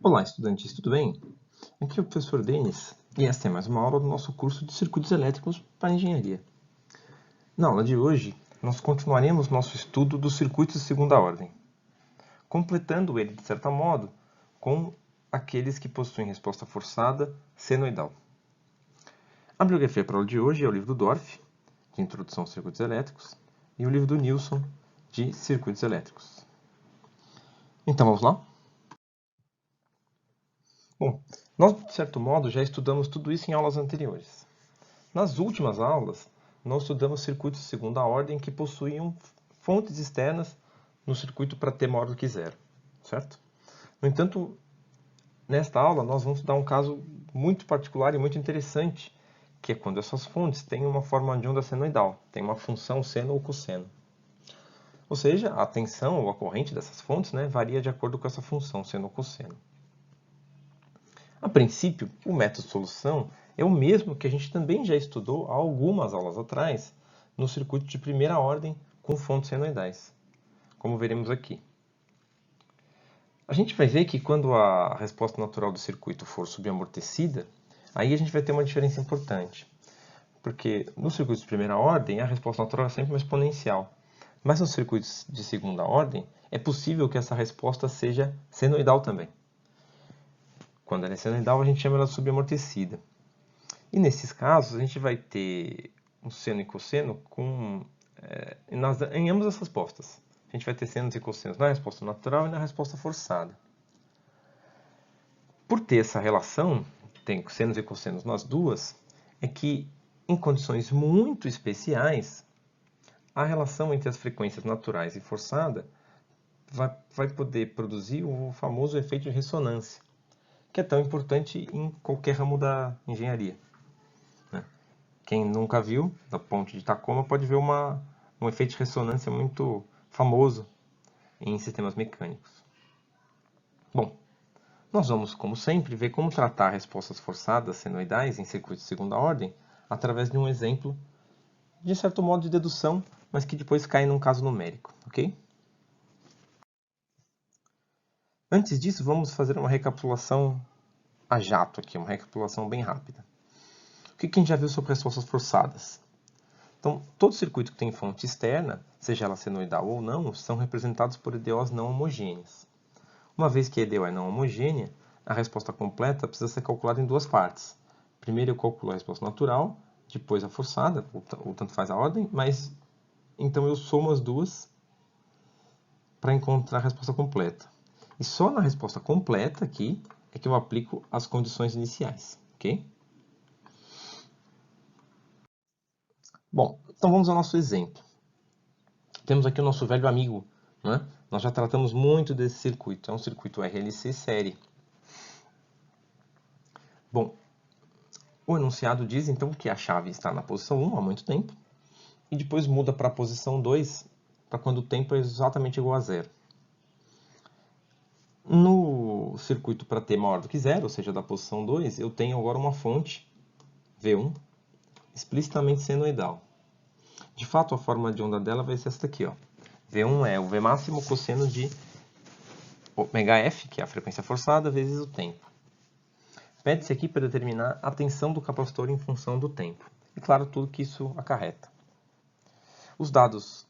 Olá, estudantes, tudo bem? Aqui é o professor Denis e esta é mais uma aula do nosso curso de Circuitos Elétricos para Engenharia. Na aula de hoje, nós continuaremos nosso estudo dos circuitos de segunda ordem, completando ele, de certo modo, com aqueles que possuem resposta forçada senoidal. A bibliografia para a aula de hoje é o livro do Dorff, de Introdução aos Circuitos Elétricos, e o livro do Nilsson, de Circuitos Elétricos. Então, vamos lá? Bom, nós, de certo modo, já estudamos tudo isso em aulas anteriores. Nas últimas aulas, nós estudamos circuitos de segunda ordem que possuíam fontes externas no circuito para t maior do que zero, certo? No entanto, nesta aula, nós vamos estudar um caso muito particular e muito interessante, que é quando essas fontes têm uma forma de onda senoidal, tem uma função seno ou cosseno. Ou seja, a tensão ou a corrente dessas fontes varia de acordo com essa função seno ou cosseno. A princípio, o método de solução é o mesmo que a gente também já estudou há algumas aulas atrás no circuito de primeira ordem com fontes senoidais, como veremos aqui. A gente vai ver que quando a resposta natural do circuito for subamortecida, aí a gente vai ter uma diferença importante, porque no circuito de primeira ordem a resposta natural é sempre uma exponencial, mas nos circuitos de segunda ordem é possível que essa resposta seja senoidal também. Quando ela é senoidal, a gente chama ela de subamortecida. E nesses casos, a gente vai ter um seno e cosseno em ambas as respostas. A gente vai ter senos e cossenos na resposta natural e na resposta forçada. Por ter essa relação, tem senos e cossenos nas duas, é que em condições muito especiais, a relação entre as frequências naturais e forçada vai poder produzir o famoso efeito de ressonância, que é tão importante em qualquer ramo da engenharia. Quem nunca viu, da ponte de Tacoma, pode ver um efeito de ressonância muito famoso em sistemas mecânicos. Bom, nós vamos, como sempre, ver como tratar respostas forçadas senoidais em circuitos de segunda ordem através de um exemplo, de certo modo de dedução, mas que depois cai num caso numérico, ok? Antes disso, vamos fazer uma recapitulação a jato aqui, uma recapitulação bem rápida. O que a gente já viu sobre respostas forçadas? Então, todo circuito que tem fonte externa, seja ela senoidal ou não, são representados por EDOs não homogêneas. Uma vez que a EDO é não homogênea, a resposta completa precisa ser calculada em duas partes. Primeiro eu calculo a resposta natural, depois a forçada, ou tanto faz a ordem, mas então eu somo as duas para encontrar a resposta completa. E só na resposta completa aqui é que eu aplico as condições iniciais, ok? Bom, então vamos ao nosso exemplo. Temos aqui o nosso velho amigo, né? Nós já tratamos muito desse circuito, é um circuito RLC série. Bom, o enunciado diz então que a chave está na posição 1 há muito tempo, e depois muda para a posição 2, para quando o tempo é exatamente igual a zero. No circuito para t maior do que zero, ou seja, da posição 2, eu tenho agora uma fonte, V1, explicitamente senoidal. De fato, a forma de onda dela vai ser esta aqui, ó. V1 é o V máximo cosseno de ωf, que é a frequência forçada, vezes o tempo. Pede-se aqui para determinar a tensão do capacitor em função do tempo. E claro, tudo que isso acarreta. Os dados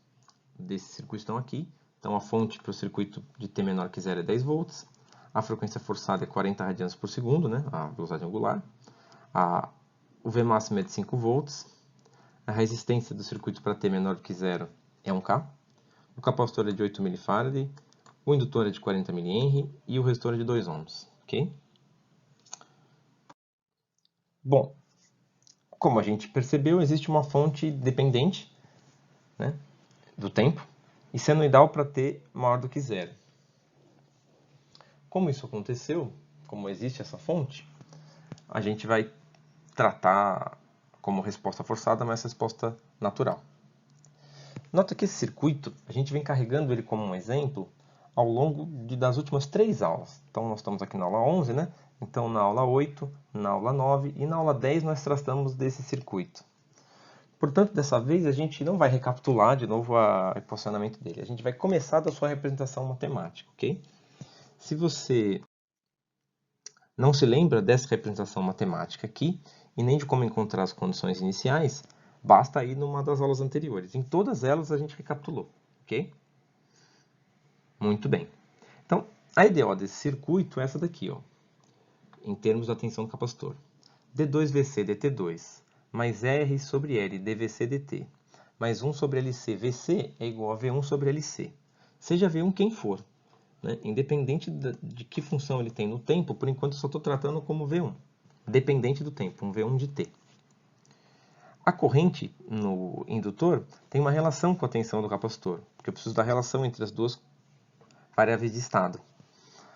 desse circuito estão aqui. Então, a fonte para o circuito de T menor que zero é 10 volts. A frequência forçada é 40 radianos por segundo, a velocidade angular. O V máximo é de 5 volts. A resistência do circuito para T menor que zero é 1K. O capacitor é de 8 mF. O indutor é de 40 mH. E o resistor é de 2 ohms. Ok? Bom, como a gente percebeu, existe uma fonte dependente do tempo e senoidal para t maior do que zero. Como isso aconteceu, como existe essa fonte, a gente vai tratar como resposta forçada, mas resposta natural. Nota que esse circuito, a gente vem carregando ele como um exemplo ao longo das últimas 3 aulas. Então, nós estamos aqui na aula 11, né? Então, na aula 8, na aula 9 e na aula 10 nós tratamos desse circuito. Portanto, dessa vez a gente não vai recapitular de novo o equacionamento dele. A gente vai começar da sua representação matemática, ok? Se você não se lembra dessa representação matemática aqui e nem de como encontrar as condições iniciais, basta ir numa das aulas anteriores. Em todas elas a gente recapitulou, ok? Muito bem. Então, a EDO desse circuito é essa daqui, ó, em termos da tensão do capacitor. D2VC dt2 mais R sobre L dVC dt mais 1 sobre LC VC é igual a V1 sobre LC. Seja V1 quem for, né? Independente de que função ele tem no tempo, por enquanto eu só estou tratando como V1. Dependente do tempo, um V1 de t. A corrente no indutor tem uma relação com a tensão do capacitor, porque eu preciso da relação entre as duas variáveis de estado.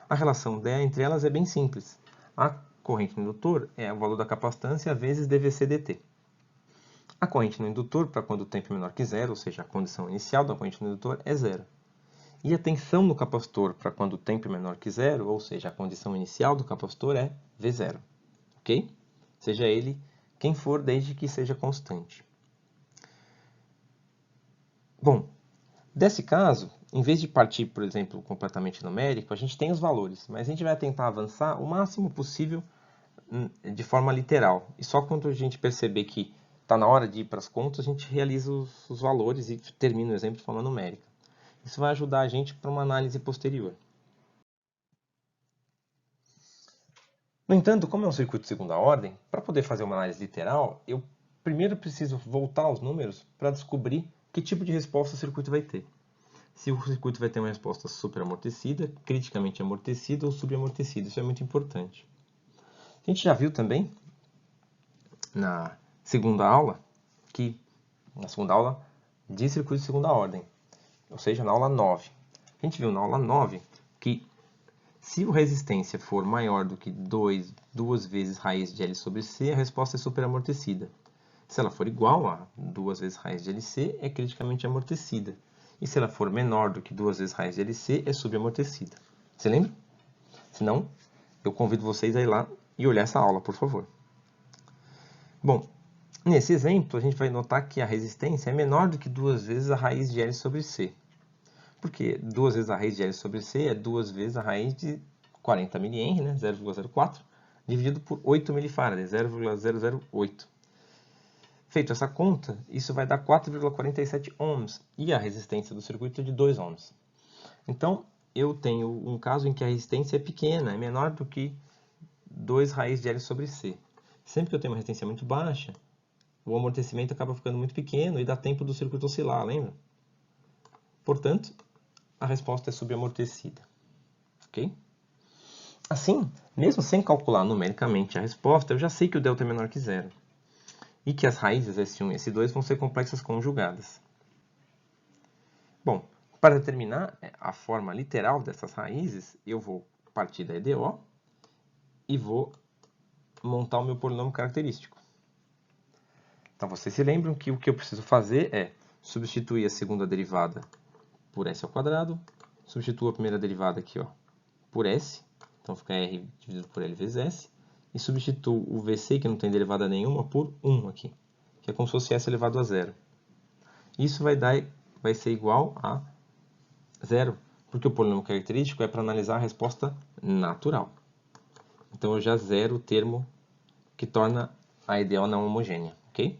A relação entre elas é bem simples. A corrente no indutor é o valor da capacitância vezes dVc dt. A corrente no indutor, para quando o tempo é menor que zero, ou seja, a condição inicial da corrente no indutor é zero. E a tensão no capacitor, para quando o tempo é menor que zero, ou seja, a condição inicial do capacitor é V0. Ok? Seja ele quem for, desde que seja constante. Bom, desse caso, em vez de partir, por exemplo, completamente numérico, a gente tem os valores, mas a gente vai tentar avançar o máximo possível de forma literal. E só quando a gente perceber que está na hora de ir para as contas, a gente realiza os valores e termina o exemplo de forma numérica. Isso vai ajudar a gente para uma análise posterior. No entanto, como é um circuito de segunda ordem, para poder fazer uma análise literal, eu primeiro preciso voltar aos números para descobrir que tipo de resposta o circuito vai ter. Se o circuito vai ter uma resposta superamortecida, criticamente amortecida ou subamortecida. Isso é muito importante. A gente já viu também na segunda aula de circuito de segunda ordem, ou seja, na aula 9. A gente viu na aula 9 que se a resistência for maior do que 2 vezes raiz de L sobre C, a resposta é superamortecida. Se ela for igual a 2 vezes raiz de LC, é criticamente amortecida. E se ela for menor do que 2 vezes raiz de LC, é subamortecida. Você lembra? Se não, eu convido vocês a ir lá e olhar essa aula, por favor. Bom, nesse exemplo, a gente vai notar que a resistência é menor do que 2 vezes a raiz de L sobre C. Porque 2 vezes a raiz de L sobre C é 2 vezes a raiz de 40 mH, né, 0,04, dividido por 8 mF, 0,008. Feito essa conta, isso vai dar 4,47 ohms e a resistência do circuito é de 2 ohms. Então, eu tenho um caso em que a resistência é pequena, é menor do que 2 raiz de L sobre C. Sempre que eu tenho uma resistência muito baixa, o amortecimento acaba ficando muito pequeno e dá tempo do circuito oscilar, lembra? Portanto, a resposta é subamortecida. Ok? Assim, mesmo sem calcular numericamente a resposta, eu já sei que o delta é menor que zero. E que as raízes S1 e S2 vão ser complexas conjugadas. Bom, para determinar a forma literal dessas raízes, eu vou partir da EDO e vou montar o meu polinômio característico. Então, vocês se lembram que o que eu preciso fazer é substituir a segunda derivada por S ao quadrado, substituo a primeira derivada aqui, ó, por S, então fica R dividido por L vezes S, e substituo o VC, que não tem derivada nenhuma, por 1 aqui, que é como se fosse S elevado a zero. Isso vai ser igual a zero, porque o polinômio característico é para analisar a resposta natural. Então eu já zero o termo que torna a EDO não homogênea, ok?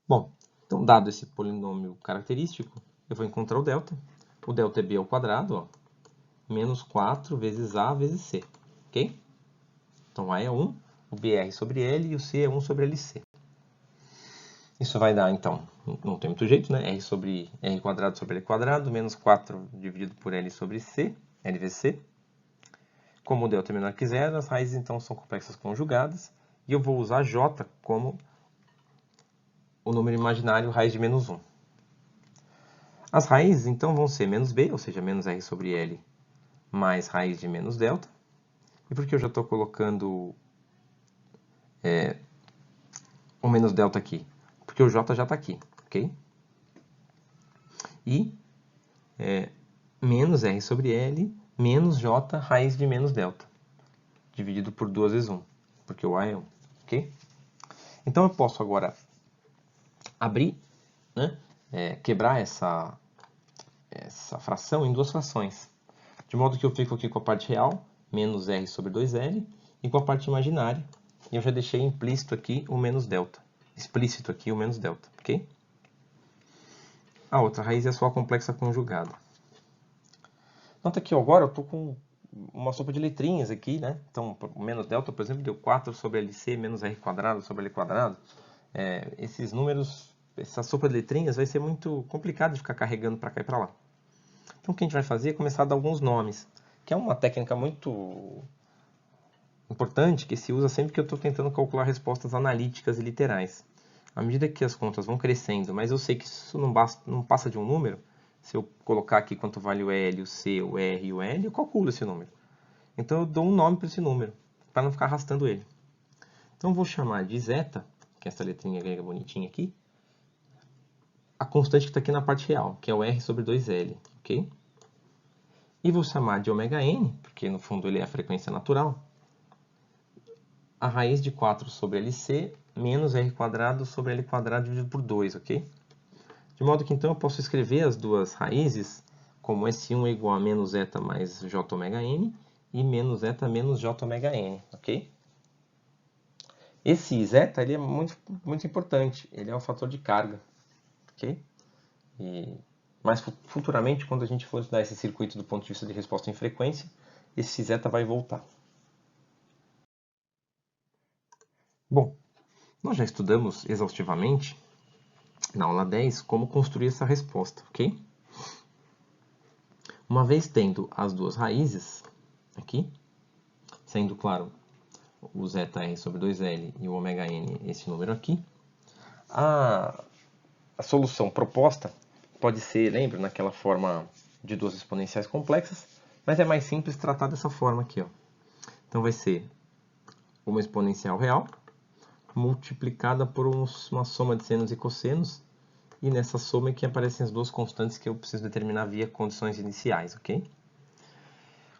Bom, então dado esse polinômio característico, eu vou encontrar o delta. O delta é b ao quadrado, ó, menos 4 vezes a vezes c, ok? Então a é 1, o b é r sobre L e o c é 1 sobre LC. Isso vai dar, então, não tem muito jeito, né? R sobre R quadrado sobre L quadrado, menos 4 dividido por L sobre C, L vezes C. Como o delta é menor que zero, as raízes, então, são complexas conjugadas. E eu vou usar J como o número imaginário raiz de menos 1. As raízes, então, vão ser menos b, ou seja, menos r sobre L, mais raiz de menos delta. E por que eu já estou colocando o menos delta aqui? Porque o j já está aqui, ok? E menos r sobre L menos j raiz de menos delta, dividido por 2 vezes 1, porque o a é 1, ok? Então eu posso agora abrir, né, quebrar essa fração em duas frações, de modo que eu fico aqui com a parte real menos R sobre 2L, e com a parte imaginária, eu já deixei implícito aqui o menos delta. Explícito aqui o menos delta, ok? A outra raiz é a sua complexa conjugada. Nota que agora eu estou com uma sopa de letrinhas aqui, né? Então, o menos delta, por exemplo, deu 4 sobre LC menos R quadrado sobre L quadrado. Esses números, essa sopa de letrinhas vai ser muito complicado de ficar carregando para cá e para lá. Então, o que a gente vai fazer é começar a dar alguns nomes, que é uma técnica muito importante que se usa sempre que eu estou tentando calcular respostas analíticas e literais. À medida que as contas vão crescendo, mas eu sei que isso não passa de um número, se eu colocar aqui quanto vale o L, o C, o R e o L, eu calculo esse número. Então eu dou um nome para esse número, para não ficar arrastando ele. Então eu vou chamar de zeta, que é essa letrinha grega bonitinha aqui, a constante que está aqui na parte real, que é o R sobre 2L, ok? E vou chamar de ômega n, porque no fundo ele é a frequência natural, a raiz de 4 sobre LC menos R quadrado sobre L quadrado dividido por 2, ok? De modo que então eu posso escrever as duas raízes como S1 é igual a menos zeta mais J ômega n e menos zeta menos J ômega n, ok? Esse zeta ele é muito importante, ele é um fator de carga, ok? Mas futuramente, quando a gente for estudar esse circuito do ponto de vista de resposta em frequência, esse zeta vai voltar. Bom, nós já estudamos exaustivamente, na aula 10, como construir essa resposta, ok? Uma vez tendo as duas raízes, aqui, sendo, claro, o zr sobre 2L e o ômega n, esse número aqui, a solução proposta pode ser, lembra, naquela forma de duas exponenciais complexas, mas é mais simples tratar dessa forma aqui, ó. Então vai ser uma exponencial real multiplicada por uma soma de senos e cossenos, e nessa soma é que aparecem as duas constantes que eu preciso determinar via condições iniciais, ok?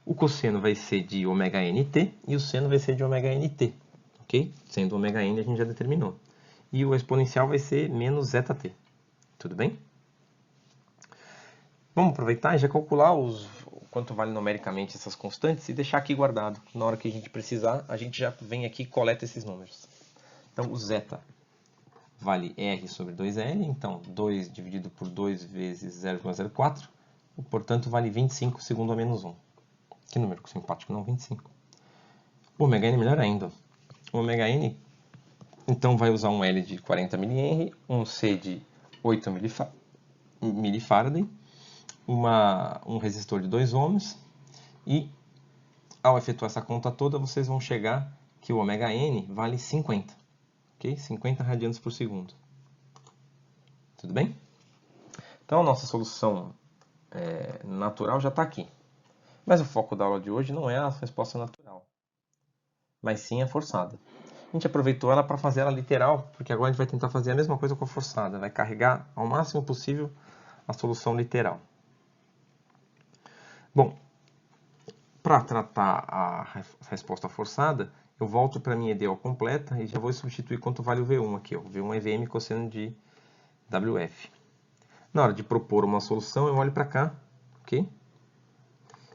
O cosseno vai ser de ômega nt e o seno vai ser de ômega nt, ok? Sendo ômega n a gente já determinou. E o exponencial vai ser menos zeta-t, tudo bem? Vamos aproveitar e já calcular quanto vale numericamente essas constantes e deixar aqui guardado. Na hora que a gente precisar, a gente já vem aqui e coleta esses números. Então, o zeta vale R sobre 2L, então 2 dividido por 2 vezes 0,04, portanto vale 25 segundo a menos 1. Que número simpático, não? 25. O ômega n melhor ainda. O ômega n, então, vai usar um L de 40 mH, um C de 8 mF, um resistor de 2 ohms, e ao efetuar essa conta toda, vocês vão chegar que o ômega n vale 50. Okay? 50 radianos por segundo. Tudo bem? Então, a nossa solução natural já está aqui. Mas o foco da aula de hoje não é a resposta natural, mas sim a forçada. A gente aproveitou ela para fazer ela literal, porque agora a gente vai tentar fazer a mesma coisa com a forçada. Vai carregar ao máximo possível a solução literal. Bom, para tratar a resposta forçada, eu volto para a minha EDO completa e já vou substituir quanto vale o V1 aqui. Ó. O V1 é Vm cosseno de WF. Na hora de propor uma solução, eu olho para cá, ok?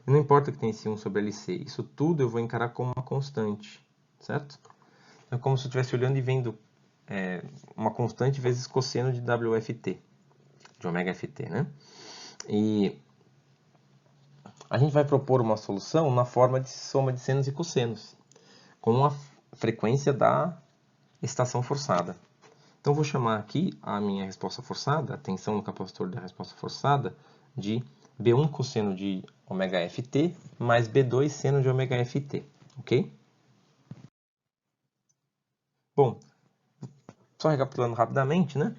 E não importa que tenha esse 1 sobre LC, isso tudo eu vou encarar como uma constante, certo? É como se eu estivesse olhando e vendo uma constante vezes cosseno de WFT, de ômega FT, né? E a gente vai propor uma solução na forma de soma de senos e cossenos, com a frequência da estação forçada. Então, vou chamar aqui a minha resposta forçada, a tensão no capacitor da resposta forçada, de B1 cosseno de ômega FT mais B2 seno de ômega FT, ok? Bom, só recapitulando rapidamente, né?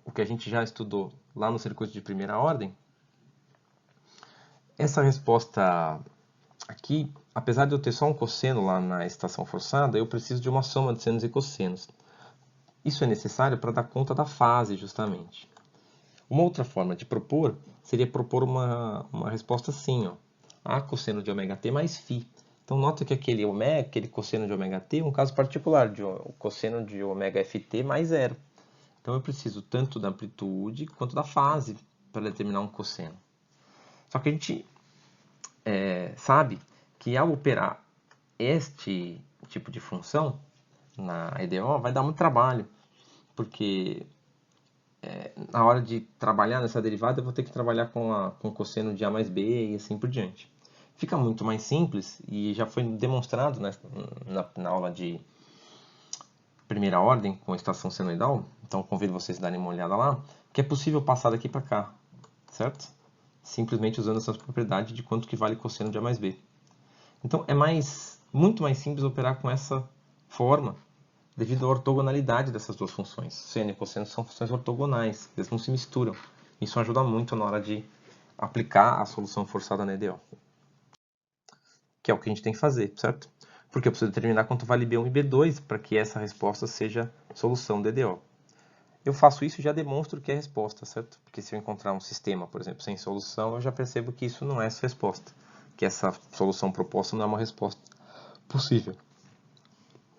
O que a gente já estudou lá no circuito de primeira ordem. Essa resposta aqui, apesar de eu ter só um cosseno lá na estação forçada, eu preciso de uma soma de senos e cossenos. Isso é necessário para dar conta da fase, justamente. Uma outra forma de propor seria propor uma resposta assim, ó. A cosseno de ômega t mais φ. Então, nota que aquele cosseno de ômega t é um caso particular, o cosseno de ômega ft mais zero. Então, eu preciso tanto da amplitude quanto da fase para determinar um cosseno. Só que a gente sabe que que ao operar este tipo de função na EDO vai dar muito trabalho, porque na hora de trabalhar nessa derivada eu vou ter que trabalhar com o cosseno de A mais B e assim por diante. Fica muito mais simples e já foi demonstrado na aula de primeira ordem com estação senoidal, então convido vocês a darem uma olhada lá, que é possível passar daqui para cá, certo? Simplesmente usando essa propriedade de quanto que vale cosseno de A mais B. Então é muito mais simples operar com essa forma, devido à ortogonalidade dessas duas funções. Seno e cosseno são funções ortogonais, eles não se misturam. Isso ajuda muito na hora de aplicar a solução forçada na EDO. Que é o que a gente tem que fazer, certo? Porque eu preciso determinar quanto vale B1 e B2 para que essa resposta seja solução da EDO. Eu faço isso e já demonstro que é resposta, certo? Porque se eu encontrar um sistema, por exemplo, sem solução, eu já percebo que isso não é essa resposta. Que essa solução proposta não é uma resposta possível.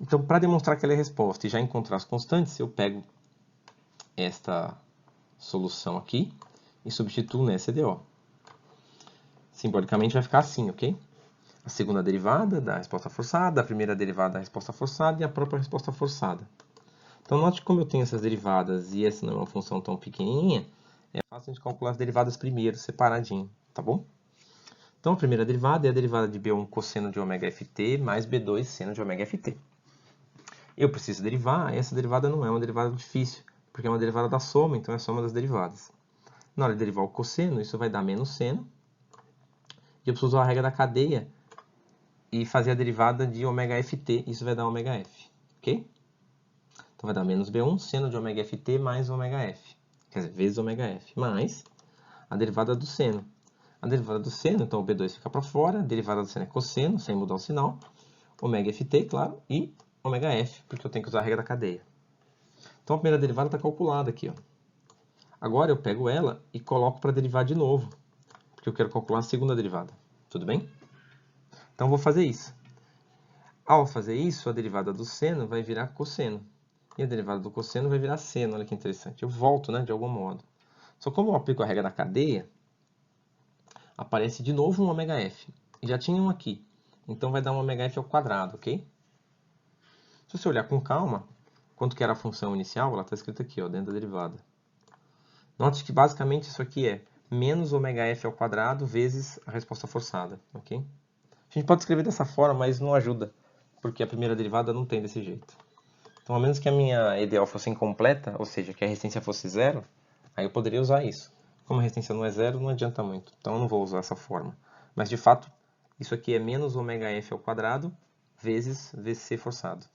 Então, para demonstrar que ela é resposta e já encontrar as constantes, eu pego esta solução aqui e substituo nessa EDO. Simbolicamente vai ficar assim, ok? A segunda derivada da resposta forçada, a primeira derivada da resposta forçada e a própria resposta forçada. Então, note como eu tenho essas derivadas e essa não é uma função tão pequenininha, é fácil de calcular as derivadas primeiro, separadinho, tá bom? Então, a primeira derivada é a derivada de B1 cosseno de ômega ft mais B2 seno de ômega ft. Eu preciso derivar, essa derivada não é uma derivada difícil, porque é uma derivada da soma, então é a soma das derivadas. Na hora de derivar o cosseno, isso vai dar menos seno, e eu preciso usar a regra da cadeia e fazer a derivada de ômega ft, isso vai dar ômega f, ok? Então vai dar menos B1 seno de ômega ft mais ômega f, quer dizer, vezes ômega f, mais a derivada do seno. A derivada do seno, então o B2 fica para fora, a derivada do seno é cosseno, sem mudar o sinal, ômega ft, claro, e ômega f, porque eu tenho que usar a regra da cadeia. Então a primeira derivada está calculada aqui, ó. Agora eu pego ela e coloco para derivar de novo, porque eu quero calcular a segunda derivada, tudo bem? Então eu vou fazer isso. Ao fazer isso, a derivada do seno vai virar cosseno. E a derivada do cosseno vai virar seno, olha que interessante. Eu volto, né, de algum modo. Só como eu aplico a regra da cadeia, aparece de novo um ômega f. Já tinha um aqui. Então vai dar um ômega f ao quadrado, ok? Se você olhar com calma, quanto que era a função inicial, ela está escrita aqui, ó, dentro da derivada. Note que basicamente isso aqui é menos ômega f ao quadrado vezes a resposta forçada, ok? A gente pode escrever dessa forma, mas não ajuda, porque a primeira derivada não tem desse jeito. Então, a menos que a minha EDO fosse incompleta, ou seja, que a resistência fosse zero, aí eu poderia usar isso. Como a resistência não é zero, não adianta muito. Então, eu não vou usar essa forma. Mas, de fato, isso aqui é menos ômega f ao quadrado vezes VC forçado.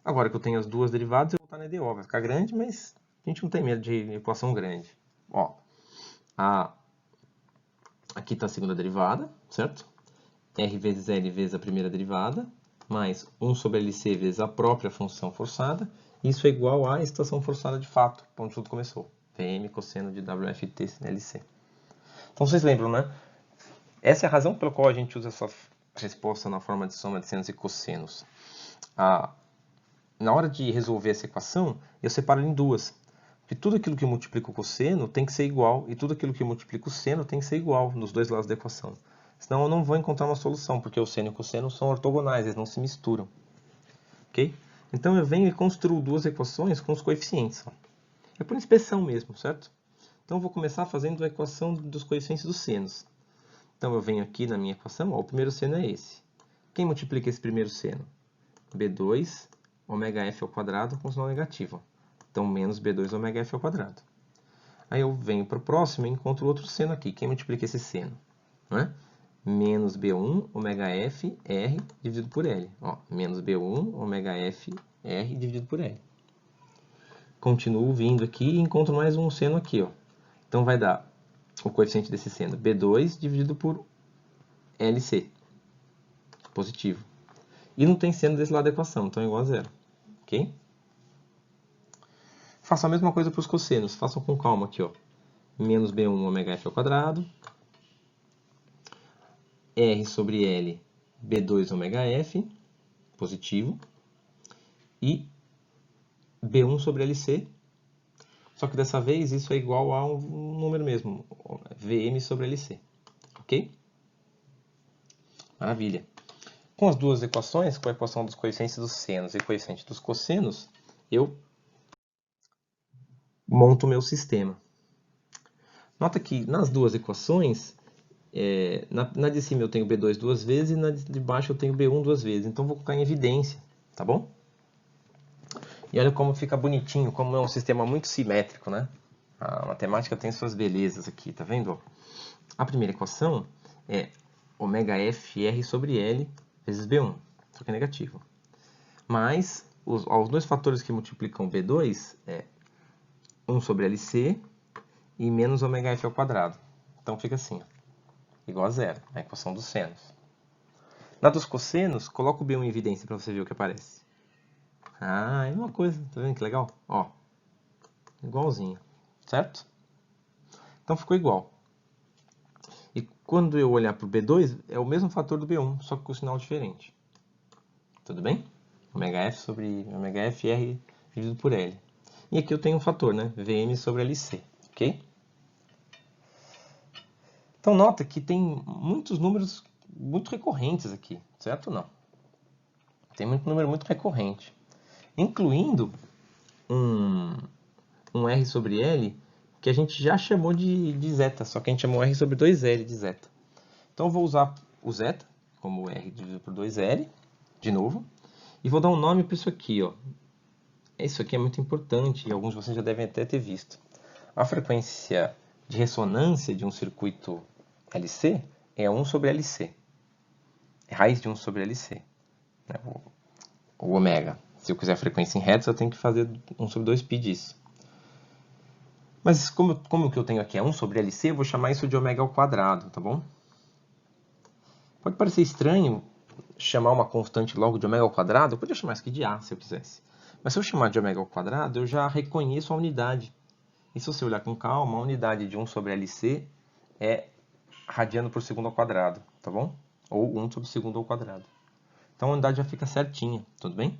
Agora que eu tenho as duas derivadas, eu vou voltar na EDO. Vai ficar grande, mas a gente não tem medo de equação grande. Ó, aqui está a segunda derivada, certo? R vezes L vezes a primeira derivada, mais 1 sobre LC vezes a própria função forçada. Isso é igual à estação forçada de fato, onde tudo começou. Vm cosseno de WFT LC. Então vocês lembram, né? Essa é a razão pela qual a gente usa essa resposta na forma de soma de senos e cossenos. Na hora de resolver essa equação, eu separo ela em duas. Porque tudo aquilo que multiplica o cosseno tem que ser igual, e tudo aquilo que multiplica o seno tem que ser igual nos dois lados da equação. Senão eu não vou encontrar uma solução, porque o seno e o cosseno são ortogonais, eles não se misturam. Ok? Então eu venho e construo duas equações com os coeficientes. É por inspeção mesmo, certo? Então eu vou começar fazendo a equação dos coeficientes dos senos. Então eu venho aqui na minha equação, ó, o primeiro seno é esse. Quem multiplica esse primeiro seno? B2 ômega f ao quadrado com sinal negativo. Então menos B2 ômega f ao quadrado. Aí eu venho para o próximo e encontro outro seno aqui. Quem multiplica esse seno? Né? Menos B1 ômega f R dividido por L. Ó, menos B1 ômega f R dividido por L. Continuo vindo aqui e encontro mais um seno aqui. Ó. Então vai dar o coeficiente desse seno B2 dividido por LC. Positivo. E não tem seno desse lado da equação, então é igual a zero. Ok? Faço a mesma coisa para os cossenos. Façam com calma aqui. Ó. Menos B1 ômega f ao quadrado. R sobre L, B2 ômega f, positivo. E B1 sobre LC. Só que dessa vez isso é igual a um número mesmo, Vm sobre LC. Ok? Maravilha. Com as duas equações, com a equação dos coeficientes dos senos e coeficiente dos cossenos, eu monto o meu sistema. Nota que nas duas equações, na de cima eu tenho B2 duas vezes e na de baixo eu tenho B1 duas vezes. Então vou colocar em evidência, tá bom? E olha como fica bonitinho, como é um sistema muito simétrico, né? A matemática tem suas belezas aqui, tá vendo? A primeira equação é ωFR sobre L vezes B1, só que é negativo. Mas os dois fatores que multiplicam B2 é 1 sobre LC e menos ωF ao quadrado. Então fica assim, ó, igual a zero, a equação dos senos. Na dos cossenos, coloca o B1 em evidência para você ver o que aparece. Ah, é uma coisa, tá vendo que legal? Ó, igualzinho, certo? Então ficou igual. E quando eu olhar para o B2, é o mesmo fator do B1, só que com o sinal diferente. Tudo bem? ωF sobre ωFR dividido por L. E aqui eu tenho um fator, né? VM sobre LC, ok? Então nota que tem muitos números muito recorrentes aqui, certo ou não? Tem muito número muito recorrente, incluindo um R sobre L que a gente já chamou de zeta, só que a gente chamou R sobre 2L de zeta. Então eu vou usar o zeta como R dividido por 2L, de novo, e vou dar um nome para isso aqui, ó. Isso aqui é muito importante e alguns de vocês já devem até ter visto. A frequência de ressonância de um circuito LC é 1 sobre LC. É raiz de 1 sobre LC. Né? O ômega. Se eu quiser a frequência em hertz, eu tenho que fazer 1 sobre 2π disso. Mas como o que eu tenho aqui é 1 sobre LC, eu vou chamar isso de ômega ao quadrado, tá bom? Pode parecer estranho chamar uma constante logo de ômega ao quadrado, eu podia chamar isso aqui de A, se eu quisesse. Mas se eu chamar de ômega ao quadrado, eu já reconheço a unidade. E se você olhar com calma, a unidade de 1 sobre LC é radiano por segundo ao quadrado, tá bom? Ou 1 sobre segundo ao quadrado. Então a unidade já fica certinha, tudo bem?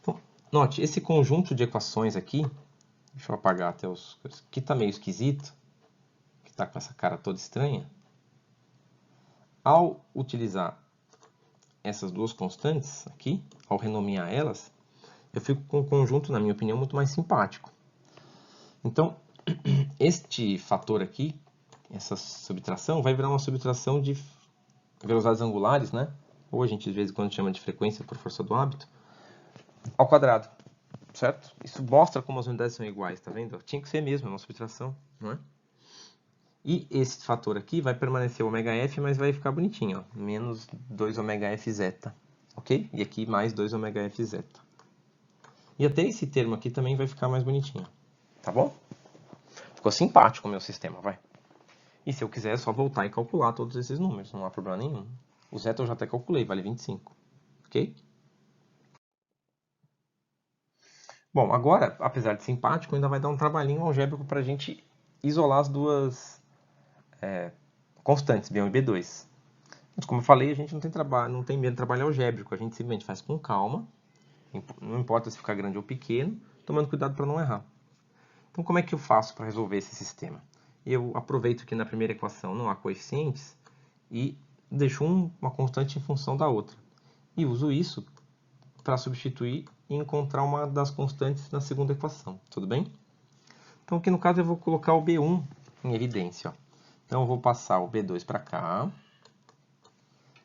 Então, note, esse conjunto de equações aqui, deixa eu apagar até os... que está meio esquisito, que está com essa cara toda estranha. Ao utilizar essas duas constantes aqui, ao renomear elas, eu fico com um conjunto, na minha opinião, muito mais simpático. Então, este fator aqui, essa subtração, vai virar uma subtração de velocidades angulares, né? Ou a gente, às vezes, quando chama de frequência por força do hábito, ao quadrado, certo? Isso mostra como as unidades são iguais, tá vendo? Tinha que ser mesmo, é uma subtração, não é? E esse fator aqui vai permanecer ωF, mas vai ficar bonitinho, ó, menos 2ωF zeta, ok? E aqui mais 2ωF zeta. E até esse termo aqui também vai ficar mais bonitinho, tá bom? Ficou simpático o meu sistema, vai. E se eu quiser é só voltar e calcular todos esses números, não há problema nenhum. O zeta eu já até calculei, vale 25, ok? Bom, agora, apesar de simpático, ainda vai dar um trabalhinho algébrico para a gente isolar as duas constantes, B1 e B2. Mas como eu falei, a gente não tem medo de trabalho algébrico, a gente simplesmente faz com calma, não importa se ficar grande ou pequeno, tomando cuidado para não errar. Então como é que eu faço para resolver esse sistema? Eu aproveito que na primeira equação não há coeficientes e deixo uma constante em função da outra. E uso isso para substituir e encontrar uma das constantes na segunda equação, tudo bem? Então aqui no caso eu vou colocar o B1 em evidência. Ó. Então eu vou passar o B2 para cá,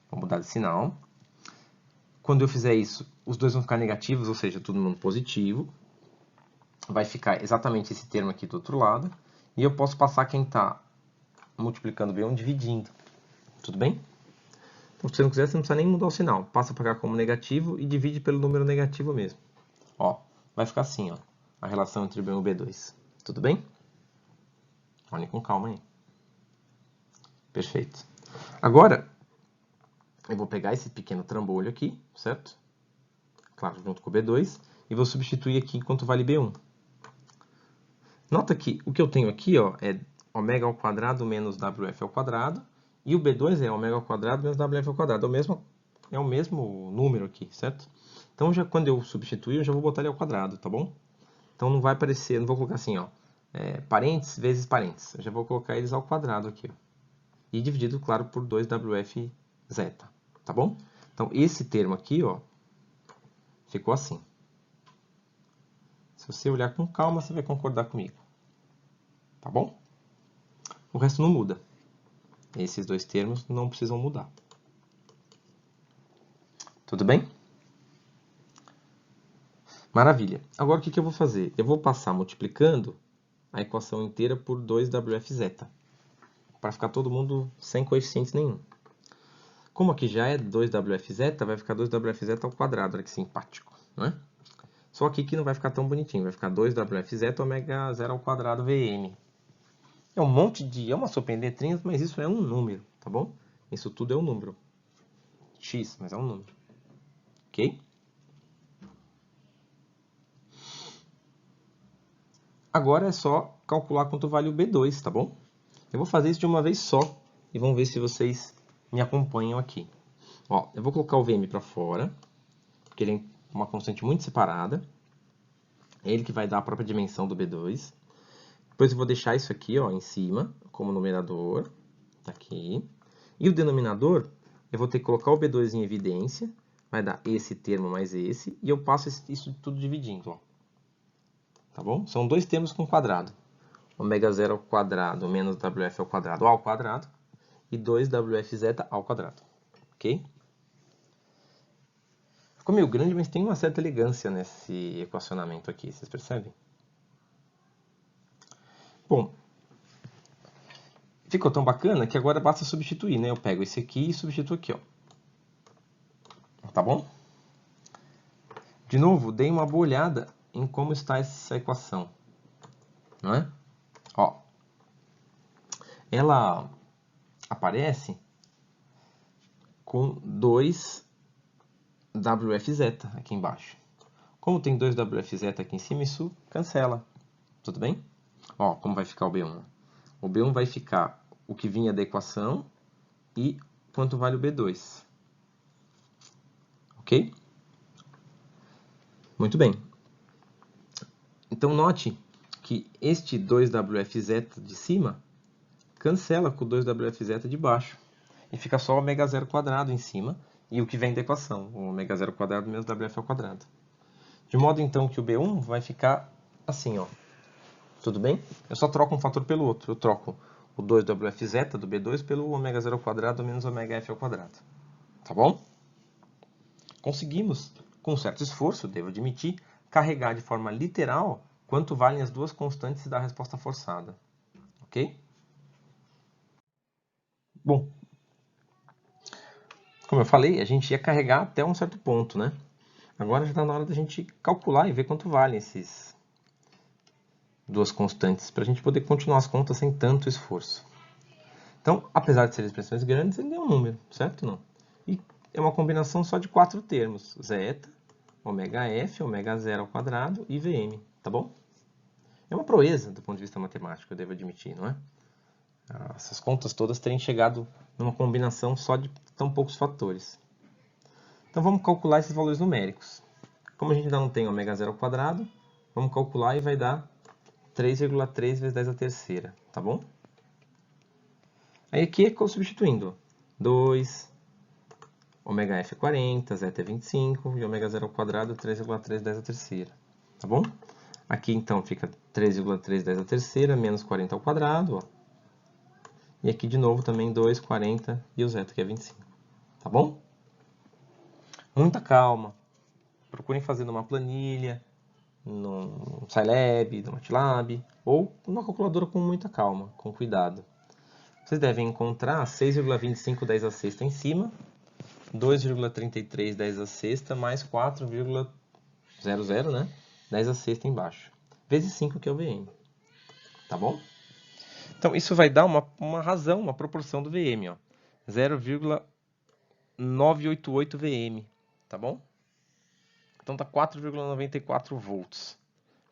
vou mudar de sinal. Quando eu fizer isso, os dois vão ficar negativos, ou seja, todo mundo positivo. Vai ficar exatamente esse termo aqui do outro lado. E eu posso passar quem está multiplicando B1 dividindo. Tudo bem? Então, se você não quiser, você não precisa nem mudar o sinal. Passa para cá como negativo e divide pelo número negativo mesmo. Ó, vai ficar assim, ó, a relação entre B1 e B2. Tudo bem? Olhem com calma aí. Perfeito. Agora, eu vou pegar esse pequeno trambolho aqui, certo? Claro, junto com o B2. E vou substituir aqui enquanto vale B1. Nota que o que eu tenho aqui, ó, é ômega ao quadrado menos WF ao quadrado. E o B2 é ômega ao quadrado menos WF ao quadrado. É o mesmo número aqui, certo? Então, quando eu substituir, eu já vou botar ele ao quadrado, tá bom? Então, não vai não vou colocar assim, ó, parênteses vezes parênteses. Eu já vou colocar eles ao quadrado aqui, ó. e dividido, claro, por 2WF zeta, tá bom? Então, esse termo aqui, ó, ficou assim. Se você olhar com calma, você vai concordar comigo, tá bom? O resto não muda. Esses dois termos não precisam mudar. Tudo bem? Maravilha. Agora, o que eu vou fazer? Eu vou passar multiplicando a equação inteira por 2WF zeta, para ficar todo mundo sem coeficientes nenhum. Como aqui já é 2WF zeta, vai ficar 2WF zeta ao quadrado, olha que simpático, né? Só aqui que não vai ficar tão bonitinho, vai ficar 2WF zeta ômega 0 ao quadrado Vm. É um monte de... é uma sopa em letrinhas, mas isso é um número, tá bom? Isso tudo é um número. X, mas é um número. Ok? Agora é só calcular quanto vale o B2, tá bom? Eu vou fazer isso de uma vez só e vamos ver se vocês me acompanham aqui. Ó, eu vou colocar o Vm para fora, porque ele é uma constante muito separada. É ele que vai dar a própria dimensão do B2. Depois eu vou deixar isso aqui, ó, em cima, como numerador. Tá aqui. E o denominador, eu vou ter que colocar o B2 em evidência. Vai dar esse termo mais esse. E eu passo isso tudo dividindo, ó. Tá bom? São dois termos com quadrado. Ômega 0 ao quadrado menos WF ao quadrado. E 2WF zeta ao quadrado. Ok? Ficou meio grande, mas tem uma certa elegância nesse equacionamento aqui, vocês percebem? Bom, ficou tão bacana que agora basta substituir, né? Eu pego esse aqui e substituo aqui, ó. Tá bom? De novo, dei uma boa olhada em como está essa equação, não é? Ó, ela aparece com 2WF zeta aqui embaixo. Como tem 2WF zeta aqui em cima, isso cancela. Tudo bem? Ó, como vai ficar o B1? O B1 vai ficar o que vinha da equação e quanto vale o B2. Ok? Muito bem. Então, note que este 2WF zeta de cima cancela com o 2WF zeta de baixo. E fica só o ômega 0 quadrado em cima e o que vem da equação, o ômega 0 quadrado menos WF ao quadrado. De modo, então, que o B1 vai ficar assim, ó. Tudo bem? Eu só troco um fator pelo outro. Eu troco o 2WF zeta do B2 pelo ômega 0 ao quadrado menos ômega F ao quadrado. Tá bom? Conseguimos, com certo esforço, devo admitir, carregar de forma literal quanto valem as duas constantes da resposta forçada. Ok? Bom, como eu falei, a gente ia carregar até um certo ponto, né? Agora já está na hora da gente calcular e ver quanto valem essas duas constantes, para a gente poder continuar as contas sem tanto esforço. Então, apesar de serem expressões grandes, ele é um número, certo? Não. E é uma combinação só de 4 termos. Zeta, ômega F, ômega 0 ao quadrado e Vm, tá bom? É uma proeza do ponto de vista matemático, eu devo admitir, não é? Essas contas todas terem chegado numa combinação só de tão poucos fatores. Então vamos calcular esses valores numéricos. Como a gente ainda não tem ômega 0 ao quadrado, vamos calcular e vai dar 3,3 vezes 10 a terceira, tá bom? Aí aqui é substituindo. 2, ômega F é 40, zeta é 25 e ômega 0 ao quadrado 3,3 10 a terceira, tá bom? Aqui então fica 3,3 10 a terceira menos 40 ao quadrado, ó. E aqui de novo também 2, 40 e o zeta que é 25, tá bom? Muita calma. Procurem fazer numa planilha, no Scilab, no MATLAB, ou numa calculadora com muita calma, com cuidado. Vocês devem encontrar 6,25 10 a sexta em cima, 2,33 10 a sexta, mais 4,00, né? 10 a sexta embaixo. Vezes 5, que é o Vm. Tá bom? Então, isso vai dar uma razão, uma proporção do Vm, ó. 0,988 Vm, tá bom? Então tá 4,94 volts,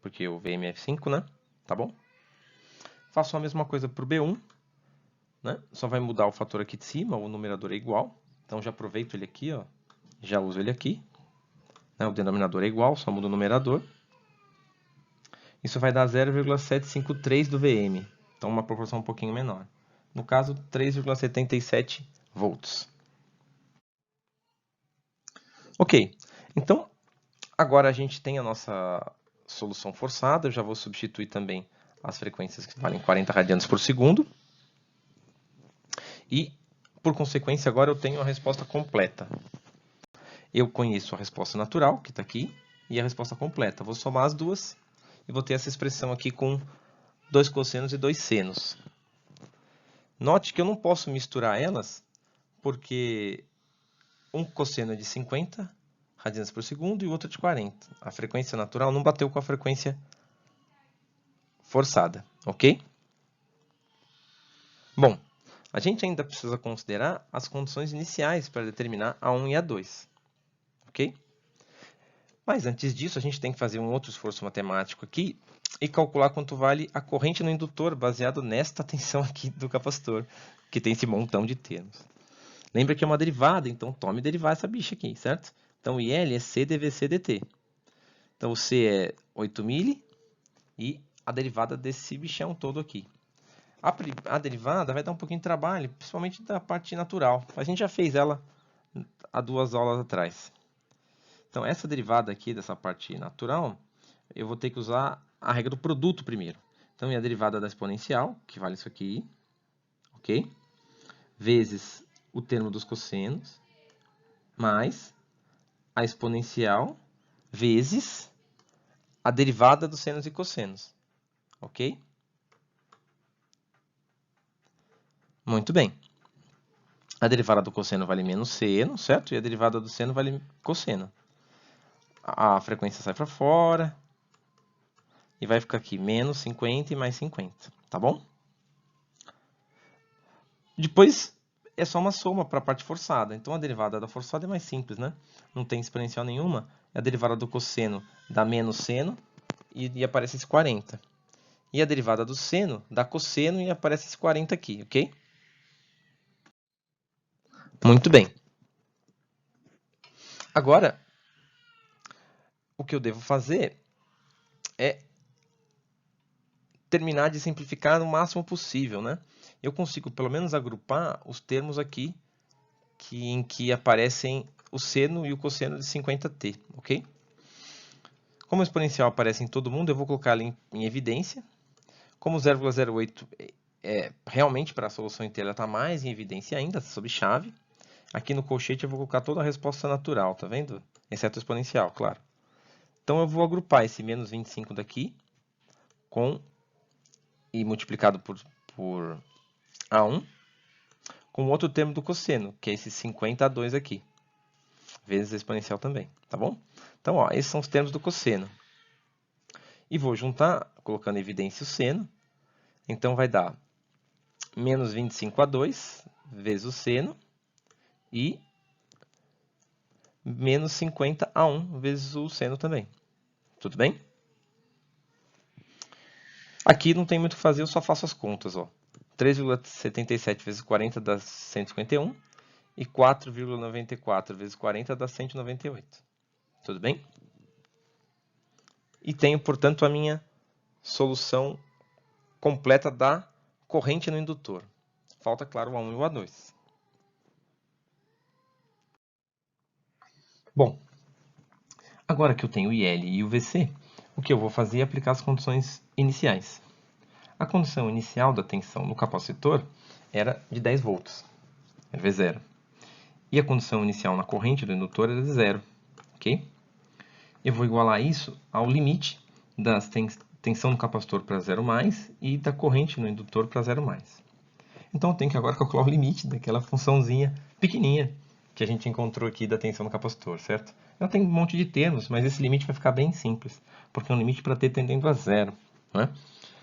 porque o Vm é 5, né? Tá bom? Faço a mesma coisa para o B1, né? Só vai mudar o fator aqui de cima, o numerador é igual. Então já aproveito ele aqui, ó. Já uso ele aqui. Né? O denominador é igual, só muda o numerador. Isso vai dar 0,753 do Vm. Então uma proporção um pouquinho menor. no caso 3,77 volts. Ok, então agora a gente tem a nossa solução forçada, eu já vou substituir também as frequências que valem 40 radianos por segundo. E, por consequência, agora eu tenho a resposta completa. Eu conheço a resposta natural, que está aqui, e a resposta completa. Vou somar as duas e vou ter essa expressão aqui com 2 cossenos e 2 senos. Note que eu não posso misturar elas, porque um cosseno é de 50 radianos por segundo e o outro de 40. A frequência natural não bateu com a frequência forçada, ok? Bom, a gente ainda precisa considerar as condições iniciais para determinar a 1 e a 2, ok? Mas antes disso, a gente tem que fazer um outro esforço matemático aqui e calcular quanto vale a corrente no indutor baseado nesta tensão aqui do capacitor, que tem esse montão de termos. Lembra que é uma derivada, então tome derivar essa bicha aqui, certo? Então, o IL é C dVC dt. Então, o C é 8 mili e a derivada desse bichão todo aqui. A derivada vai dar um pouquinho de trabalho, principalmente da parte natural. A gente já fez ela há 2 aulas atrás. Então, essa derivada aqui dessa parte natural, eu vou ter que usar a regra do produto primeiro. Então, é a derivada da exponencial, que vale isso aqui, ok? Vezes o termo dos cossenos, mais a exponencial, vezes a derivada dos senos e cossenos, ok? Muito bem. A derivada do cosseno vale menos seno, certo? E a derivada do seno vale cosseno. A frequência sai para fora. E vai ficar aqui menos 50 e mais 50, tá bom? Depois é só uma soma para a parte forçada. Então a derivada da forçada é mais simples, né? Não tem exponencial nenhuma. A derivada do cosseno dá menos seno e aparece esse 40. E a derivada do seno dá cosseno e aparece esse 40 aqui, ok? Muito bem. Agora, o que eu devo fazer é terminar de simplificar o máximo possível, né? Eu consigo pelo menos agrupar os termos aqui em que aparecem o seno e o cosseno de 50t, ok? Como o exponencial aparece em todo mundo, eu vou colocar ele em evidência. Como 0,08 realmente para a solução inteira está mais em evidência ainda, sob chave. Aqui no colchete eu vou colocar toda a resposta natural, tá vendo? Exceto o exponencial, claro. Então eu vou agrupar esse menos 25 daqui e multiplicado por A1 com outro termo do cosseno, que é esse 50A2 aqui, vezes a exponencial também, tá bom? Então, ó, esses são os termos do cosseno. E vou juntar, colocando em evidência o seno. Então, vai dar menos 25A2 vezes o seno e menos 50A1 vezes o seno também. Tudo bem? Aqui não tem muito o que fazer, eu só faço as contas, ó. 3,77 vezes 40 dá 151 e 4,94 vezes 40 dá 198. Tudo bem? E tenho, portanto, a minha solução completa da corrente no indutor. Falta, claro, o A1 e o A2. Bom, agora que eu tenho o IL e o VC, o que eu vou fazer é aplicar as condições iniciais. A condição inicial da tensão no capacitor era de 10 volts, era V0. E a condição inicial na corrente do indutor era de 0, ok? Eu vou igualar isso ao limite da tensão no capacitor para 0 mais e da corrente no indutor para 0 mais. Então eu tenho que agora calcular o limite daquela funçãozinha pequenininha que a gente encontrou aqui da tensão no capacitor, certo? Ela tem um monte de termos, mas esse limite vai ficar bem simples, porque é um limite para t tendendo a 0, né?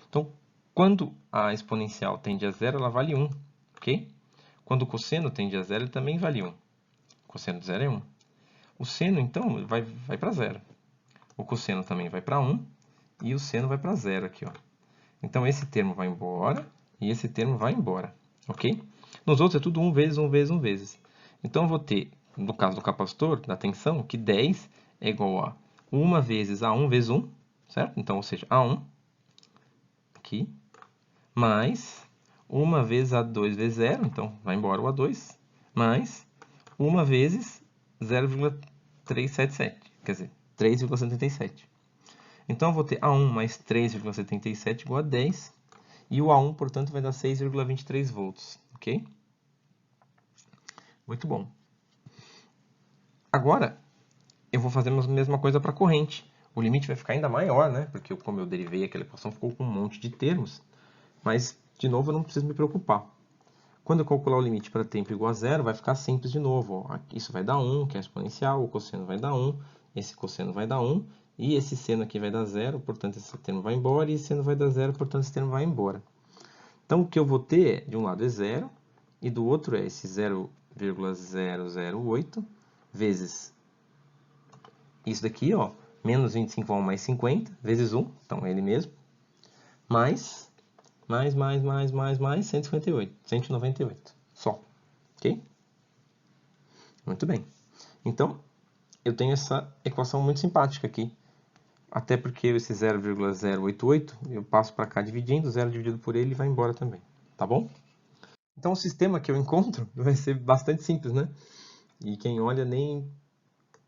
Então, quando a exponencial tende a 0, ela vale 1, ok? Quando o cosseno tende a 0, ele também vale 1. O cosseno de 0 é 1. O seno, então, vai para 0. O cosseno também vai para 1 e o seno vai para 0 aqui, ó. Então, esse termo vai embora e esse termo vai embora, ok? Nos outros é tudo 1 vezes, 1 vezes, 1 vezes. Então, eu vou ter, no caso do capacitor, da tensão, que 10 é igual a 1 vezes A1 vezes 1, certo? Então, ou seja, A1, aqui, mais 1 vezes A2 vezes 0, então vai embora o A2, mais 1 vezes 0,377, quer dizer, 3,77. Então, eu vou ter A1 mais 3,77 igual a 10, e o A1, portanto, vai dar 6,23 volts, ok? Muito bom. Agora, eu vou fazer a mesma coisa para a corrente. O limite vai ficar ainda maior, né? Porque como eu derivei aquela equação, ficou com um monte de termos. Mas, de novo, eu não preciso me preocupar. Quando eu calcular o limite para tempo igual a zero, vai ficar simples de novo. Ó. Isso vai dar 1, que é exponencial, o cosseno vai dar 1, esse cosseno vai dar 1, e esse seno aqui vai dar 0, portanto esse termo vai embora, e esse seno vai dar 0, portanto esse termo vai embora. Então, o que eu vou ter, de um lado é 0, e do outro é esse 0,008 vezes isso daqui, ó, menos 25 mais 50, vezes 1, então é ele mesmo, mais 198, só, ok? Muito bem. Então, eu tenho essa equação muito simpática aqui, até porque esse 0,088 eu passo para cá dividindo, 0 dividido por ele vai embora também, tá bom? Então, o sistema que eu encontro vai ser bastante simples, né? E quem olha nem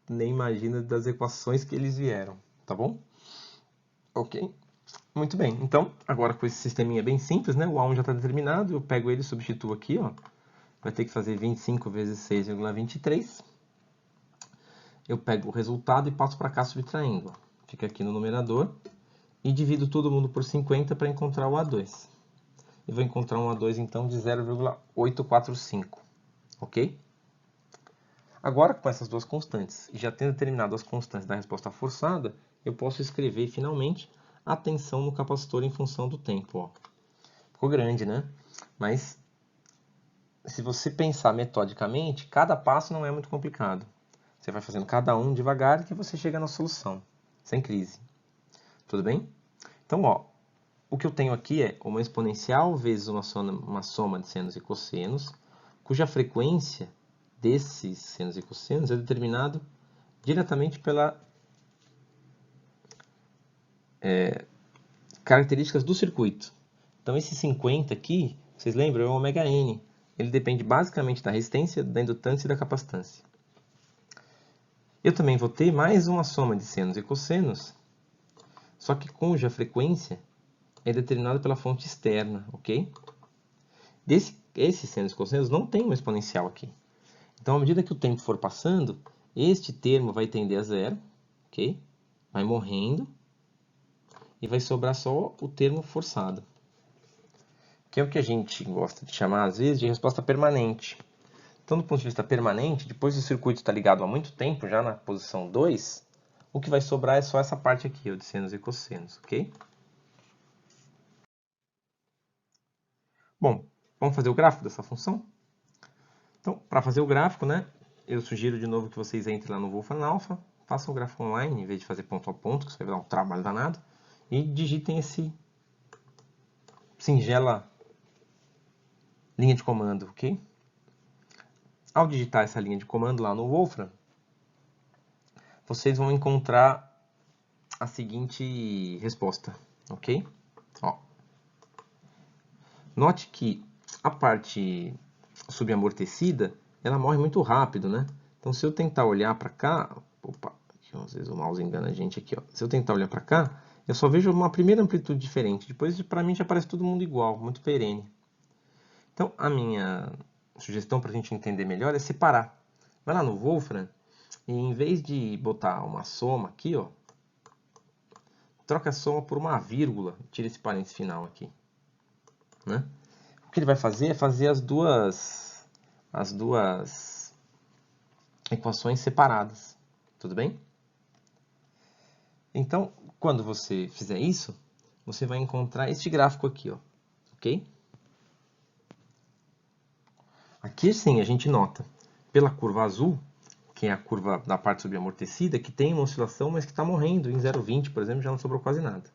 imagina das equações que eles vieram, tá bom? Ok. Muito bem, então, agora com esse sisteminha bem simples, né? O A1 já está determinado, eu pego ele e substituo aqui, ó. Vai ter que fazer 25 vezes 6,23. Eu pego o resultado e passo para cá subtraindo. Fica aqui no numerador. E divido todo mundo por 50 para encontrar o A2. E vou encontrar um A2, então, de 0,845. Ok? Agora, com essas duas constantes, e já tendo determinado as constantes da resposta forçada, eu posso escrever, finalmente, a tensão no capacitor em função do tempo. Ó. Ficou grande, né? Mas, se você pensar metodicamente, cada passo não é muito complicado. Você vai fazendo cada um devagar que você chega na solução, sem crise. Tudo bem? Então, ó, o que eu tenho aqui é uma exponencial vezes uma soma de senos e cossenos, cuja frequência desses senos e cossenos é determinado diretamente pelas características do circuito. Então, esse 50 aqui, vocês lembram, é o ômega n. Ele depende basicamente da resistência, da indutância e da capacitância. Eu também vou ter mais uma soma de senos e cossenos, só que cuja frequência é determinada pela fonte externa, ok? Esses senos e cossenos não tem uma exponencial aqui. Então, à medida que o tempo for passando, este termo vai tender a zero, ok? Vai morrendo e vai sobrar só o termo forçado, que é o que a gente gosta de chamar, às vezes, de resposta permanente. Então, do ponto de vista permanente, depois do circuito estar ligado há muito tempo, já na posição 2, o que vai sobrar é só essa parte aqui, ó, de senos e cossenos, ok? Bom, vamos fazer o gráfico dessa função? Então, para fazer o gráfico, né, eu sugiro de novo que vocês entrem lá no Wolfram Alpha, façam o gráfico online, em vez de fazer ponto a ponto, que isso vai dar um trabalho danado, e digitem esse singela linha de comando, ok? Ao digitar essa linha de comando lá no Wolfram, vocês vão encontrar a seguinte resposta, ok? Ó. Note que a parte subamortecida, ela morre muito rápido, né? Então, se eu tentar olhar para cá, opa, às vezes o mouse engana a gente aqui, ó. Se eu tentar olhar para cá, eu só vejo uma primeira amplitude diferente. Depois, para mim, já parece todo mundo igual, muito perene. Então, a minha sugestão para a gente entender melhor é separar. Vai lá no Wolfram e, em vez de botar uma soma aqui, ó, troca a soma por uma vírgula. Tira esse parênteses final aqui. Né? O que ele vai fazer é fazer as duas equações separadas. Tudo bem? Então, quando você fizer isso, você vai encontrar este gráfico aqui, ó, ok? Aqui sim a gente nota, pela curva azul, que é a curva da parte subamortecida, que tem uma oscilação, mas que está morrendo. Em 0,20, por exemplo, já não sobrou quase nada.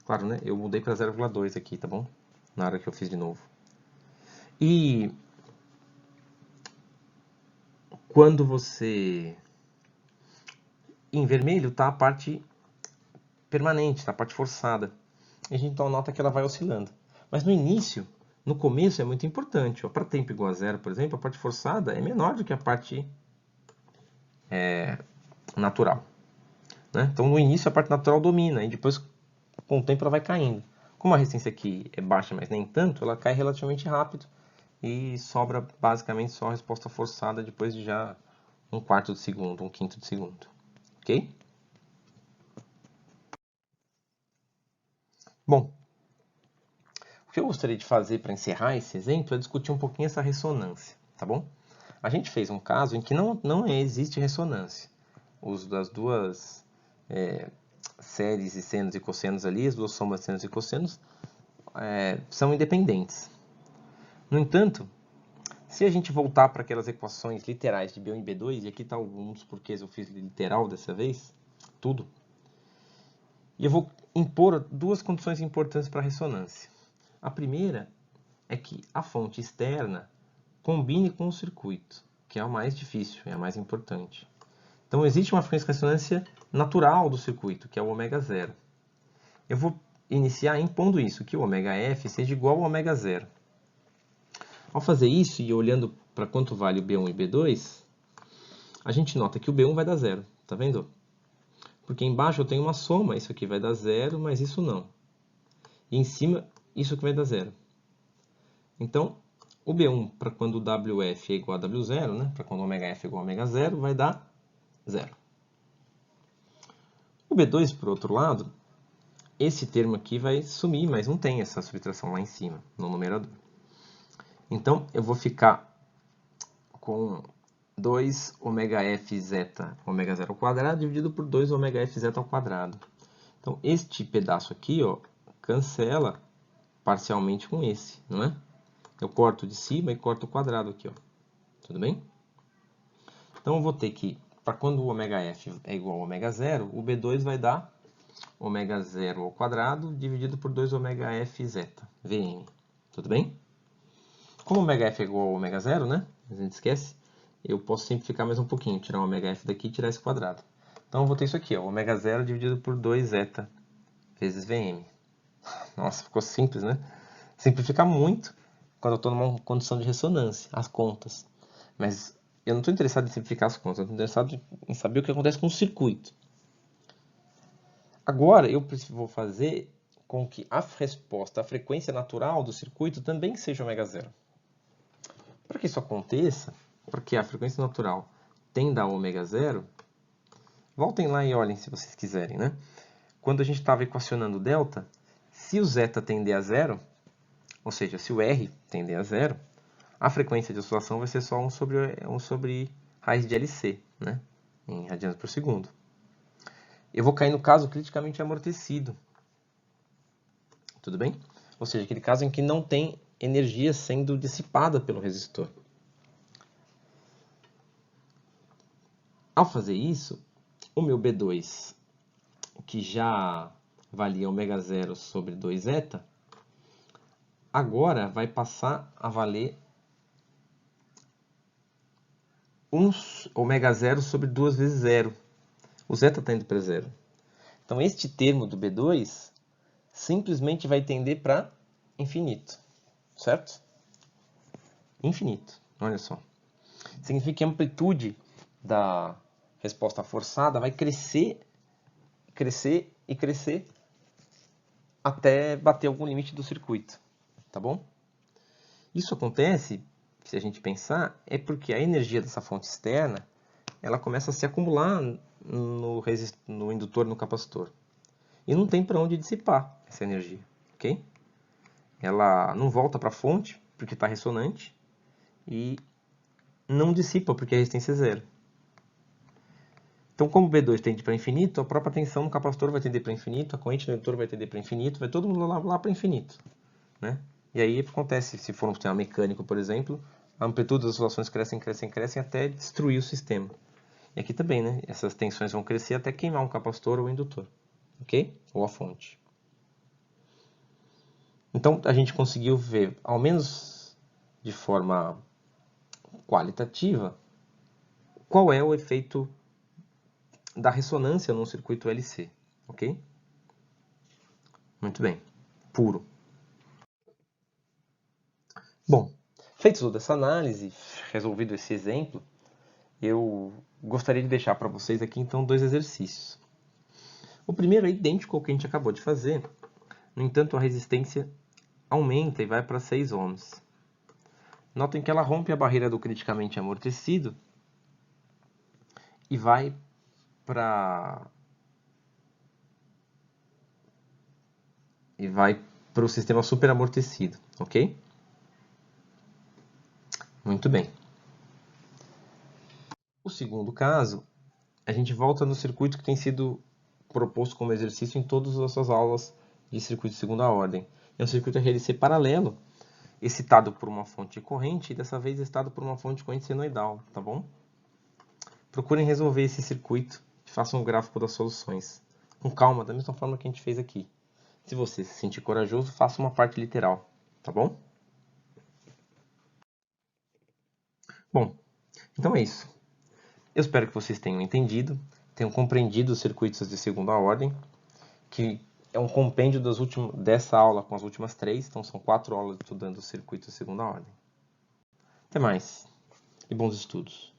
Claro, né? Eu mudei para 0,2 aqui, tá bom? Na hora que eu fiz de novo. E quando você... Em vermelho está a parte permanente, está a parte forçada. E a gente então nota que ela vai oscilando. Mas no início, no começo é muito importante. Para tempo igual a zero, por exemplo, a parte forçada é menor do que a parte natural. Né? Então, no início, a parte natural domina, e depois, com o tempo, ela vai caindo. Como a resistência aqui é baixa, mas nem tanto, ela cai relativamente rápido e sobra basicamente só a resposta forçada depois de já 1/4 de segundo, 1/5 de segundo. Ok? Bom, o que eu gostaria de fazer para encerrar esse exemplo é discutir um pouquinho essa ressonância, tá bom? A gente fez um caso em que não existe ressonância. Os das duas séries de senos e cossenos ali, as duas somas de senos e cossenos, são independentes. No entanto, se a gente voltar para aquelas equações literais de B1 e B2, e aqui está alguns porquês eu fiz literal dessa vez, tudo, e eu vou impor duas condições importantes para a ressonância. A primeira é que a fonte externa combine com o circuito, que é o mais difícil, é a mais importante. Então, existe uma frequência de ressonância natural do circuito, que é o ômega zero. Eu vou iniciar impondo isso, que o ômega F seja igual ao ômega zero. Ao fazer isso, e olhando para quanto vale o B1 e B2, a gente nota que o B1 vai dar zero, tá vendo? Porque embaixo eu tenho uma soma, isso aqui vai dar zero, mas isso não. E em cima, isso aqui vai dar zero. Então, o B1, para quando o WF é igual a W0, né? Para quando o ômega F é igual a ômega zero, vai dar zero. O B2, por outro lado, esse termo aqui vai sumir, mas não tem essa subtração lá em cima, no numerador. Então, eu vou ficar com 2 ômega F zeta ômega zero ao quadrado dividido por 2 ômega F zeta ao quadrado. Então, este pedaço aqui, ó, cancela parcialmente com esse, não é? Eu corto de cima e corto o quadrado aqui, ó. Tudo bem? Então, eu vou ter que, para quando o ômega F é igual a ômega zero, o B2 vai dar ômega zero ao quadrado dividido por 2 ômega F zeta, Vm. Tudo bem? Como ômega F é igual a ômega zero, né? A gente esquece. Eu posso simplificar mais um pouquinho, tirar o ômega F daqui e tirar esse quadrado. Então, eu vou ter isso aqui, ó, ômega zero dividido por 2 zeta vezes Vm. Nossa, ficou simples, né? Simplifica muito quando eu estou numa condição de ressonância, as contas. Mas eu não estou interessado em simplificar as contas, eu estou interessado em saber o que acontece com o circuito. Agora, eu vou fazer com que a resposta, a frequência natural do circuito também seja ômega zero. Para que isso aconteça, para que a frequência natural tenda a ômega zero, voltem lá e olhem se vocês quiserem, né? Quando a gente estava equacionando o delta, se o zeta tender a zero, ou seja, se o R tender a zero, a frequência de oscilação vai ser só 1 sobre raiz de LC, né? Em radianos por segundo. Eu vou cair no caso criticamente amortecido. Tudo bem? Ou seja, aquele caso em que não tem energia sendo dissipada pelo resistor. Ao fazer isso, o meu B2, que já valia ômega zero sobre 2 zeta, agora vai passar a valer ômega zero sobre 2 vezes zero. O zeta está indo para zero. Então, este termo do B2 simplesmente vai tender para infinito, certo? Infinito, olha só. Significa que a amplitude da resposta forçada vai crescer, crescer e crescer até bater algum limite do circuito, tá bom? Isso acontece, se a gente pensar, é porque a energia dessa fonte externa ela começa a se acumular no indutor, no capacitor. E não tem para onde dissipar essa energia, ok? Ela não volta para a fonte, porque está ressonante, e não dissipa, porque a resistência é zero. Então, como o B2 tende para infinito, a própria tensão no capacitor vai tender para infinito, a corrente no indutor vai tender para infinito, vai todo mundo lá para infinito, né? E aí acontece, se for um sistema mecânico, por exemplo, a amplitude das oscilações crescem, crescem, crescem até destruir o sistema. E aqui também, né? Essas tensões vão crescer até queimar um capacitor ou um indutor, ok? Ou a fonte. Então, a gente conseguiu ver, ao menos de forma qualitativa, qual é o efeito da ressonância num circuito LC, ok? Muito bem, puro. Bom, feito toda essa análise, resolvido esse exemplo, eu gostaria de deixar para vocês aqui então 2 exercícios. O primeiro é idêntico ao que a gente acabou de fazer, no entanto a resistência aumenta e vai para 6 ohms. Notem que ela rompe a barreira do criticamente amortecido e vai para o sistema superamortecido, ok? Muito bem. O segundo caso, a gente volta no circuito que tem sido proposto como exercício em todas as nossas aulas de circuito de segunda ordem. É um circuito RLC paralelo, excitado por uma fonte corrente e dessa vez excitado por uma fonte corrente senoidal, tá bom? Procurem resolver esse circuito e façam um gráfico das soluções. Com calma, da mesma forma que a gente fez aqui. Se você se sentir corajoso, faça uma parte literal, tá bom? Bom, então é isso. Eu espero que vocês tenham entendido, tenham compreendido os circuitos de segunda ordem, que é um compêndio dessa aula com as últimas 3, então são 4 aulas estudando os circuitos de segunda ordem. Até mais e bons estudos!